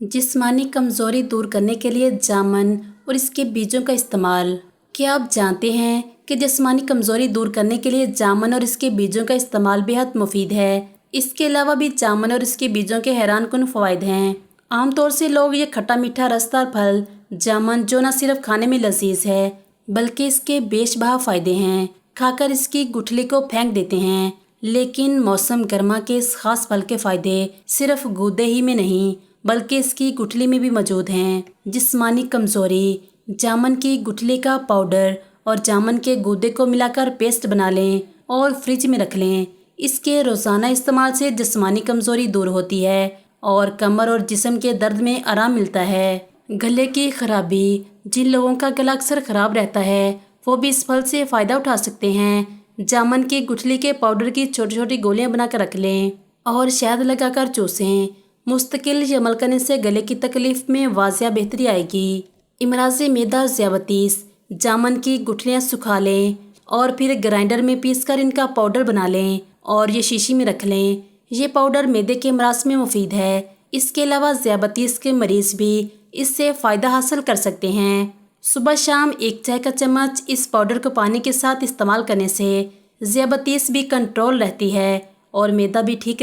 जिस्मानी कमज़ोरी दूर करने के लिए जामुन और इसके बीजों का इस्तेमाल। क्या आप जानते हैं कि जिस्मानी कमज़ोरी दूर करने के लिए जामुन और इसके बीजों का इस्तेमाल बेहद मुफीद है। इसके अलावा भी जामुन और इसके बीजों के हैरानकुन फ़वाइद हैं। आमतौर से लोग ये खट्टा मीठा रसदार फल जामुन जो न सिर्फ खाने में लजीज है बल्कि इसके बेशबहा फ़ायदे हैं खाकर इसकी गुठली को फेंक देते हैं। लेकिन मौसम गर्मा के इस खास फल के फ़ायदे सिर्फ गूदे ही में नहीं बल्कि इसकी गुठली में भी मौजूद हैं। जिस्मानी कमज़ोरी। जामुन की गुठली का पाउडर और जामुन के गूदे को मिलाकर पेस्ट बना लें और फ्रिज में रख लें। इसके रोज़ाना इस्तेमाल से जिस्मानी कमज़ोरी दूर होती है और कमर और जिस्म के दर्द में आराम मिलता है। गले की खराबी। जिन लोगों का गला अक्सर ख़राब रहता है वो भी इस फल से फ़ायदा उठा सकते हैं। जामुन की गुठली के पाउडर की छोटी छोटी गोलियां बनाकर रख लें और शहद लगाकर चूसें। मुस्तकिल ये अमल करने से गले की तकलीफ में वाजिया बेहतरी आएगी। इमराज़ मैदा और ज़ियाबतीस। जामुन की गुठलियाँ सुखा लें और फिर ग्राइंडर में पीसकर इनका पाउडर बना लें और ये शीशी में रख लें। ये पाउडर मैदे के अमराज में मुफीद है। इसके अलावा ज़ियाबतीस के मरीज़ भी इससे फ़ायदा हासिल कर सकते हैं। सुबह शाम एक चाय का चम्मच इस पाउडर को पानी के साथ इस्तेमाल करने से ज़ियाबतीस भी कंट्रोल रहती है और मैदा भी ठीक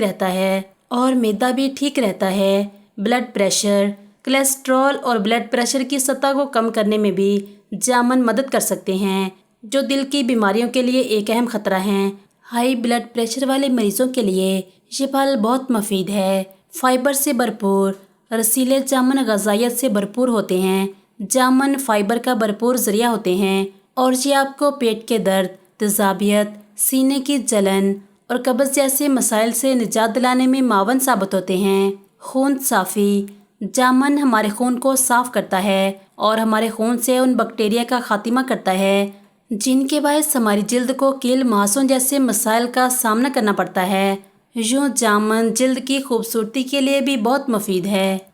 रहता है। Blood pressure. कोलेस्ट्रॉल और ब्लड प्रेशर की सतह को कम करने में भी जामुन मदद कर सकते हैं जो दिल की बीमारियों के लिए एक अहम खतरा हैं। हाई ब्लड प्रेशर वाले मरीजों के लिए ये फल बहुत मुफीद है। फाइबर से भरपूर। रसीले जामुन ग़िज़ाइयत से भरपूर होते हैं। जामुन फाइबर का भरपूर ज़रिया होते हैं और ये आपको पेट के दर्द, तेज़ाबियत, सीने की जलन और कब्ज़ जैसे मसाइल से निजात दिलाने में मावन साबित होते हैं। खून साफ़ी। जामुन हमारे खून को साफ़ करता है और हमारे खून से उन बैक्टीरिया का खात्मा करता है जिनके बायस हमारी जिल्द को कील मुहासों जैसे मसाइल का सामना करना पड़ता है। यूँ जामुन जिल्द की खूबसूरती के लिए भी बहुत मुफीद है।